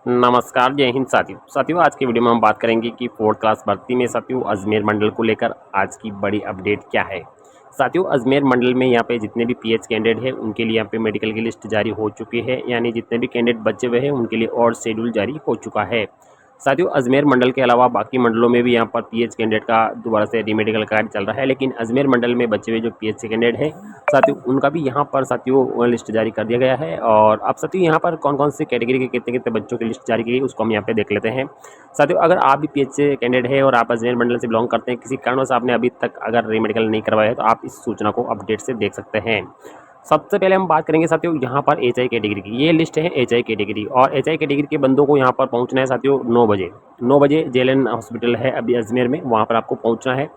नमस्कार, जय हिंद साथियों आज की वीडियो में हम बात करेंगे कि 4th क्लास भर्ती में साथियों अजमेर मंडल को लेकर आज की बड़ी अपडेट क्या है। साथियों अजमेर मंडल में यहाँ पे जितने भी पीएच कैंडिडेट हैं उनके लिए यहाँ पे मेडिकल की लिस्ट जारी हो चुकी है, यानी जितने भी कैंडिडेट बचे हुए हैं उनके लिए और शेड्यूल जारी हो चुका है। साथियों अजमेर मंडल के अलावा बाकी मंडलों में भी यहाँ पर पीएच कैंडिडेट का दोबारा से रीमेडिकल कार्य चल रहा है, लेकिन अजमेर मंडल में बचे हुए जो पीएच कैंडिडेट है साथियों उनका भी यहाँ पर साथियों लिस्ट जारी कर दिया गया है। और अब साथियों यहाँ पर कौन कौन से कैटेगरी के कितने कितने बच्चों की लिस्ट जारी की गई उसको हम यहाँ पे देख लेते हैं। साथियों अगर आप भी पीएच कैंडिडेट है और आप अजमेर मंडल से बिलोंग करते हैं, किसी कारणवश आपने अभी तक अगर रीमेडिकल नहीं करवाया है तो आप इस सूचना को अपडेट से देख सकते हैं। सबसे पहले हम बात करेंगे साथियों यहाँ पर एचआई कैटेगरी की। ये लिस्ट है एचआई कैटेगरी, और एचआई कैटेगरी के बंदों को यहाँ पर पहुँचना है साथियों 9 बजे जेएलएन हॉस्पिटल है अभी अजमेर में, वहाँ पर आपको पहुँचना है।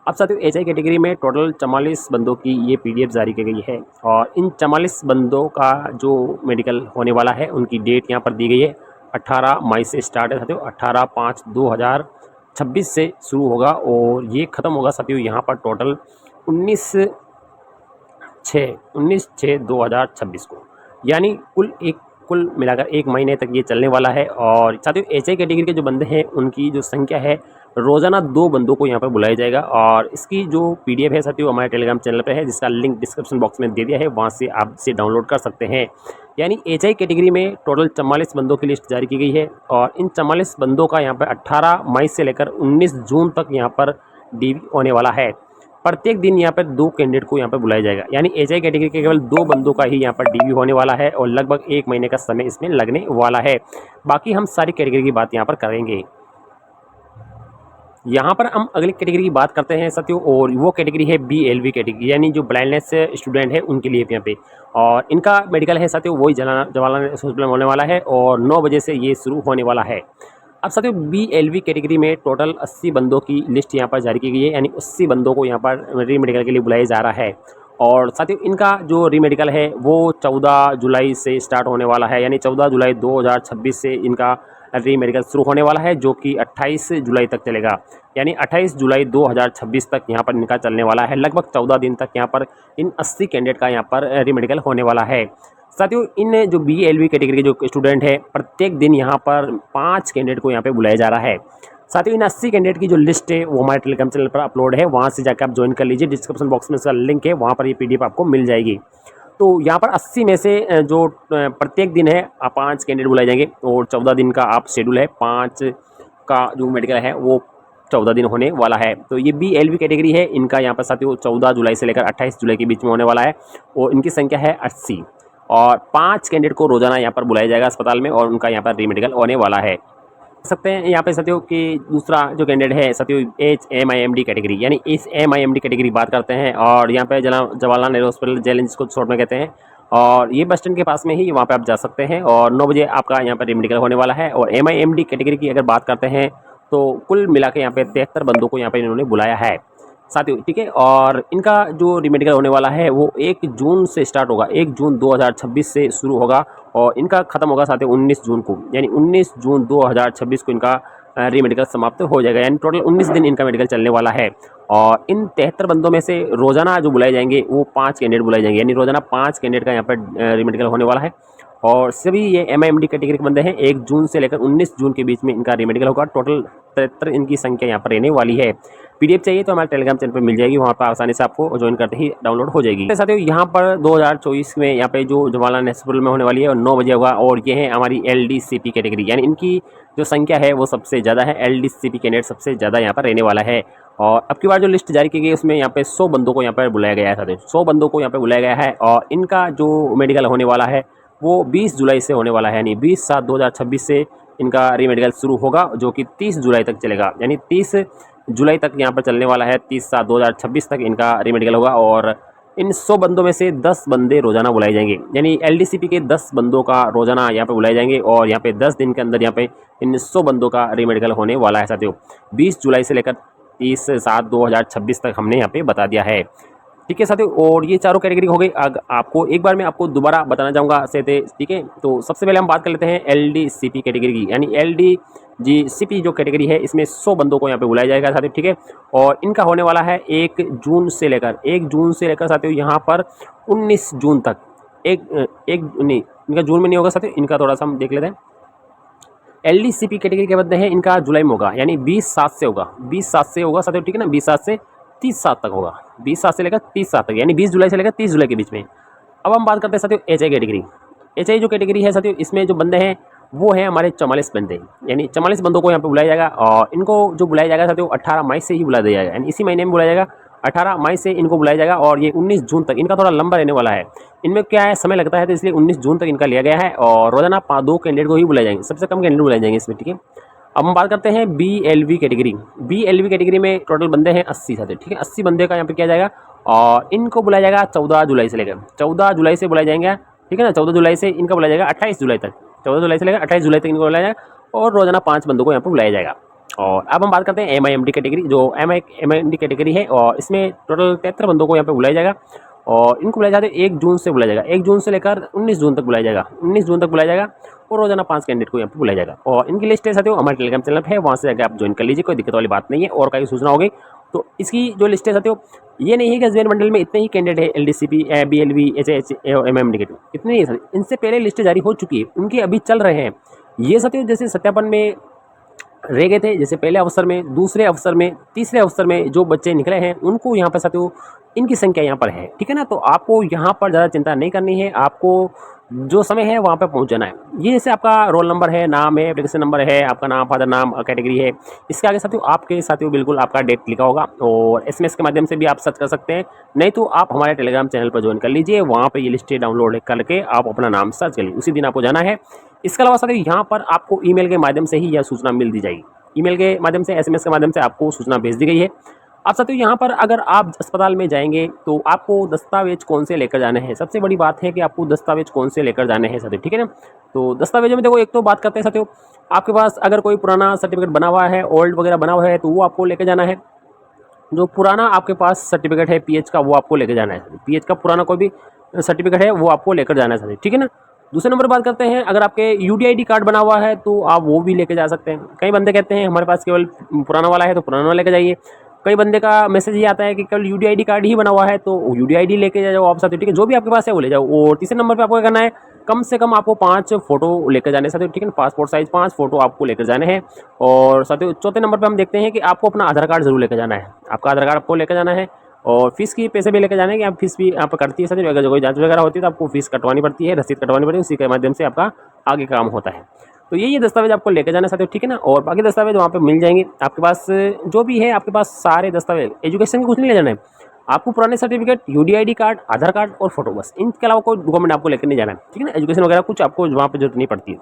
अब साथियों एचआई कैटेगरी में टोटल 44 बंदों की ये पीडीएफ जारी की गई है, और इन 44 बंदों का जो मेडिकल होने वाला है उनकी डेट यहाँ पर दी गई है। 18 मई से स्टार्ट है साथियों, 18/5/2026 से शुरू होगा और ये ख़त्म होगा साथियों यहाँ पर टोटल 19/6/2026 को, यानी कुल मिलाकर 1 महीने तक ये चलने वाला है। और साथियों एचआई कैटेगरी के जो बंदे हैं उनकी जो संख्या है, रोज़ाना 2 बंदों को यहाँ पर बुलाया जाएगा, और इसकी जो पीडीएफ है साथियों हमारे टेलीग्राम चैनल पर है, जिसका लिंक डिस्क्रिप्शन बॉक्स में दे दिया है, वहाँ से आप इसे डाउनलोड कर सकते हैं। यानी एचआई कैटेगरी में टोटल 44 बंदों की लिस्ट जारी की गई है, और इन 44 बंदों का यहाँ पर 18 मई से लेकर 19 जून तक यहाँ पर डीवी होने वाला है। प्रत्येक दिन यहाँ पर 2 कैंडिडेट को यहाँ पर बुलाया जाएगा, यानी एचआई कैटेगरी के केवल 2 बंदों का ही यहाँ पर डीवी होने वाला है, और लगभग 1 महीने का समय इसमें लगने वाला है। बाकी हम सारी कैटेगरी की बात यहाँ पर करेंगे। यहाँ पर हम अगली कैटेगरी की बात करते हैं साथियों, और वो कैटेगरी है बीएलवी कैटेगरी, यानी जो ब्लाइंडनेस स्टूडेंट है उनके लिए यहाँ पे, और इनका मेडिकल है साथियों वही जवाहरलाल हॉस्पिटल में होने वाला है, और 9 बजे से ये शुरू होने वाला है। अब साथियों बीएलवी कैटेगरी में टोटल 80 बंदों की लिस्ट यहाँ पर जारी की गई है, यानी 80 बंदों को यहाँ पर री मेडिकल के लिए बुलाया जा रहा है। और साथियों इनका जो री मेडिकल है वो 14 जुलाई से स्टार्ट होने वाला है, यानी 14 जुलाई 2026 से इनका री मेडिकल शुरू होने वाला है, जो कि 28 जुलाई तक चलेगा। यानी 28 जुलाई 2026 तक यहाँ पर इनका चलने वाला है। लगभग 14 दिन तक यहाँ पर इन 80 कैंडिडेट का यहाँ पर री मेडिकल होने वाला है। साथियों इन जो बीएलवी कैटेगरी के जो स्टूडेंट है, प्रत्येक दिन यहाँ पर 5 कैंडिडेट को यहाँ पे बुलाया जा रहा है। साथियों इन 80 कैंडिडेट की जो लिस्ट है वो हमारे टेलीग्राम चैनल पर अपलोड है, वहाँ से जाकर आप ज्वाइन कर लीजिए। डिस्क्रिप्शन बॉक्स में इसका लिंक है, वहाँ पर ये पीडीएफ आपको मिल जाएगी। तो यहाँ पर 80 में से जो प्रत्येक दिन है 5 कैंडिडेट बुलाए जाएंगे, और 14 दिन का आप शेड्यूल है, 5 का जो मेडिकल है वो 14 दिन होने वाला है। तो ये बीएलवी कैटेगरी है, इनका यहाँ पर साथियों 14 जुलाई से लेकर 28 जुलाई के बीच में होने वाला है, और इनकी संख्या है 80, और 5 कैंडिडेट को रोजाना यहाँ पर बुलाया जाएगा अस्पताल में, और उनका यहाँ पर रीमेडिकल होने वाला है। सकते हैं यहाँ पे साथियों कि दूसरा जो कैंडिडेट है साथियों HMIMD कैटेगरी, यानी इस MIMD कैटेगरी बात करते हैं, और यहाँ पे जवाहरलाल नेहरू हॉस्पिटल जेल जिसको शॉर्ट में कहते हैं, और ये बस स्टैंड के पास में ही वहाँ पे आप जा सकते हैं, और 9 बजे आपका यहाँ पर रीमेडिकल होने वाला है। और MIMD कैटेगरी की अगर बात करते हैं तो कुल मिला के यहाँ पे 73 बंदों को यहाँ पे इन्होंने बुलाया है साथियों, ठीक है। और इनका जो रीमेडिकल होने वाला है वो 1 जून से स्टार्ट होगा, 1 जून 2026 से शुरू होगा, और इनका ख़त्म होगा साथियों 19 जून को, यानी 19 जून 2026 को इनका रीमेडिकल समाप्त हो जाएगा। यानी टोटल 19 दिन इनका मेडिकल चलने वाला है। और इन 73 बंदों में से रोज़ाना जो बुलाए जाएंगे वो 5 कैंडिडेट बुलाए जाएंगे, यानी रोज़ाना 5 कैंडिडेट का यहाँ पर रीमेडिकल होने वाला है। और सभी ये MIMD कैटेगरी के बंदे हैं, 1 जून से लेकर 19 जून के बीच में इनका रीमेडिकल होगा। टोटल 73 इनकी संख्या यहाँ पर रहने वाली है। पीडीएफ चाहिए तो हमारे टेलीग्राम चैनल पर मिल जाएगी, वहाँ पर आसानी से आपको ज्वाइन करते ही डाउनलोड हो जाएगी। साथियों यहाँ पर 2024 में यहाँ पे जो जवाहरलाल नेहरू हॉस्पिटल में होने वाली है, और 9 बजे होगा, और ये है हमारी LDCP कैटेगरी, यानी इनकी जो संख्या है वो सबसे ज़्यादा है। LDCP कैंडिडेट सबसे ज़्यादा यहाँ पर रहने वाला है। और अब की बार जो लिस्ट जारी की गई उसमें यहाँ पे 100 बंदों को यहाँ पर बुलाया गया है साथियों, 100 बंदों को यहाँ पर बुलाया गया है, और इनका जो मेडिकल होने वाला है वो 20 जुलाई से होने वाला है, यानी 20/7/2026 से इनका रीमेडिकल शुरू होगा, जो कि 30 जुलाई तक चलेगा, यानी 30 जुलाई तक यहाँ पर चलने वाला है। 30/7/2026 तक इनका रीमेडिकल होगा, और इन 100 बंदों में से 10 बंदे रोजाना बुलाए जाएंगे, यानी LDCP के 10 बंदों का रोजाना यहाँ पे बुलाए जाएंगे, और यहाँ पे 10 दिन के अंदर यहाँ पे इन 100 बंदों का रीमेडिकल होने वाला है साथियों। 20 जुलाई से लेकर 30/7/2026 तक हमने यहाँ पे बता दिया है, ठीक है साथियों। और ये चारों कैटेगरी हो गई। आपको एक बार मैं आपको दोबारा बताना चाहूँगा से थे, ठीक है। तो सबसे पहले हम बात कर लेते हैं LDCP कैटेगरी की, यानी LDCP जो कैटेगरी है इसमें 100 बंदों को यहाँ पे बुलाया जाएगा साथियों, ठीक है। और इनका होने वाला है 1 जून से लेकर साथियों यहाँ पर 19 जून तक। एक नहीं, इनका जून में नहीं होगा साथियों, इनका थोड़ा सा हम देख लेते हैं। LDCP कैटेगरी के बंदे हैं, इनका जुलाई में होगा, यानी 20/7 से होगा, 20/7 से होगा साथियों, ठीक है ना, 20/7 से 30/7 तक होगा, 20/7 से लेकर 30/7 तक, यानी 20 जुलाई से लेकर 30 जुलाई के बीच में। अब हम बात करते हैं साथियों HI कैटेगरी। HI जो कैटेगरी है साथियों, इसमें जो बंदे हैं वो हैं हमारे 44 बंदे, यानी 44 बंदों को यहाँ पे बुलाया जाएगा, और इनको जो बुलाया जाएगा साथियों 18 मई से ही बुला दिया जाएगा, यानी इसी महीने में बुलाया जाएगा, 18 मई से इनको बुलाया जाएगा, और ये 19 जून तक इनका थोड़ा लंबा रहने वाला है। इनमें क्या है, समय लगता है, तो इसलिए 19 जून तक इनका लिया गया है, और रोजाना 2 कैंडिडेट को ही बुलाए जाएंगे, सबसे कम कैंडिडेट बुलाए जाएंगे इसमें, ठीक है। अब हम बात करते हैं BLV कैटेगरी। BLV कैटेगरी में टोटल बंदे हैं 80 साथियों, ठीक है, 80 बंदे का यहाँ पे किया जाएगा, और इनको बुलाया जाएगा 14 जुलाई से लेकर, 14 जुलाई से बुलाया जाएंगे, ठीक है ना, 14 जुलाई से इनका बुलाया जाएगा 28 जुलाई तक, 14 जुलाई से लेकर 28 जुलाई तक इनको बुलाया जाएगा, और रोजाना 5 बंदों को यहाँ पे बुलाया जाएगा। और अब हम बात करते हैं MIMD कैटेगरी, जो MIMD कैटेगरी है, और इसमें टोटल 73 बंदों को यहाँ पे बुलाया जाएगा, और इनको बुलाया जाता है 1 जून से बुलाया जाएगा, 1 जून से लेकर 19 जून तक बुलाया जाएगा, 19 जून तक बुलाया जाएगा, और रोजाना 5 कैंडिडेट को यहाँ पे बुलाया जाएगा। और इनकी लिस्ट है साथियों हमारे टेलीग्राम चैनल पे है, वहाँ से जाकर आप ज्वाइन कर लीजिए, कोई दिक्कत वाली बात नहीं है। और कहीं सूचना होगी तो इसकी जो लिस्ट है साथियों, ये नहीं है कि SBI मंडल में इतने ही कैंडिडेट है, LDCP BLV HI MIMD के, इतने ही है, इनसे पहले लिस्ट जारी हो चुकी है, उनके अभी चल रहे हैं ये साथियों। जैसे सत्यापन में रह गए थे, जैसे पहले अवसर में, दूसरे अवसर में, तीसरे अवसर में जो बच्चे निकले हैं, उनको यहाँ पर साथियों इनकी संख्या यहाँ पर है, ठीक है ना। तो आपको यहाँ पर ज़्यादा चिंता नहीं करनी है, आपको जो समय है वहाँ पे पहुँच जाना है। ये जैसे आपका रोल नंबर है, नाम है, एप्लीकेशन नंबर है, आपका नाम, फादर नाम, कैटेगरी है, इसके आगे साथियों आपके साथियों बिल्कुल आपका डेट लिखा होगा, और SMS के माध्यम से भी आप सर्च कर सकते हैं, नहीं तो आप हमारे टेलीग्राम चैनल पर ज्वाइन कर लीजिए, वहाँ पर ये लिस्टें डाउनलोड करके आप अपना नाम सर्च कर लीजिए, उसी दिन आपको जाना है। इसके अलावा साथियों यहाँ पर आपको ईमेल के माध्यम से ही यह सूचना मिल दी जाएगी, ईमेल के माध्यम से, SMS के माध्यम से आपको सूचना भेज दी गई है। अब साथियों यहाँ पर अगर आप अस्पताल में जाएंगे तो आपको दस्तावेज कौन से लेकर जाने हैं, सबसे बड़ी बात है कि आपको दस्तावेज कौन से लेकर जाने हैं साथियों, ठीक है ना। तो दस्तावेजों में देखो, एक तो बात करते हैं साथियों, आपके पास अगर कोई पुराना सर्टिफिकेट बना हुआ है, ओल्ड वगैरह बना हुआ है, तो वो आपको लेकर जाना है। जो पुराना आपके पास सर्टिफिकेट है PH का, वो आपको लेकर जाना है, PH का पुराना कोई भी सर्टिफिकेट है वो आपको लेकर जाना है, ठीक है ना। दूसरे नंबर बात करते हैं, अगर आपके UDID कार्ड बना हुआ है तो आप वो भी लेके जा सकते हैं। कई बंदे कहते हैं हमारे पास केवल पुराना वाला है, तो पुराना वाला लेके जाइए। कई बंदे का मैसेज ये आता है कि केवल UDID कार्ड ही बना हुआ है, तो UDID लेके जाओ आप साथियों, ठीक है, जो भी आपके पास है वो ले जाओ। और तीसरे नंबर पर आपको क्या करना है, कम से कम आपको 5 फोटो लेकर जाने साथियों, ठीक है, पासपोर्ट साइज 5 फोटो आपको लेकर जाने हैं। और साथियों चौथे नंबर पर हम देखते हैं कि आपको अपना आधार कार्ड जरूर लेकर जाना है, आपका आधार कार्ड आपको लेकर जाना है, और फीस की पैसे भी लेकर जाने कि आप फीस भी यहाँ पर कटती है साथियों, अगर कोई जांच वगैरह होती है तो आपको फीस कटवानी पड़ती है, रसीद कटवानी पड़ती है, उसी के माध्यम से आपका आगे काम होता है। तो ये दस्तावेज आपको लेकर जाना साथियों, ठीक है ना। और बाकी दस्तावेज वहाँ पे मिल जाएंगे आपके पास, जो भी है आपके पास सारे दस्तावेज, एजुकेशन के कुछ नहीं ले जाना है आपको, पुराने सर्टिफिकेट, UDID कार्ड, आधार कार्ड और फोटो, बस, इनके अलावा कोई डॉक्यूमेंट आपको लेकर नहीं जाना है, ठीक है ना। एजुकेशन वगैरह कुछ आपको वहाँ पर जरूरत नहीं पड़ती है।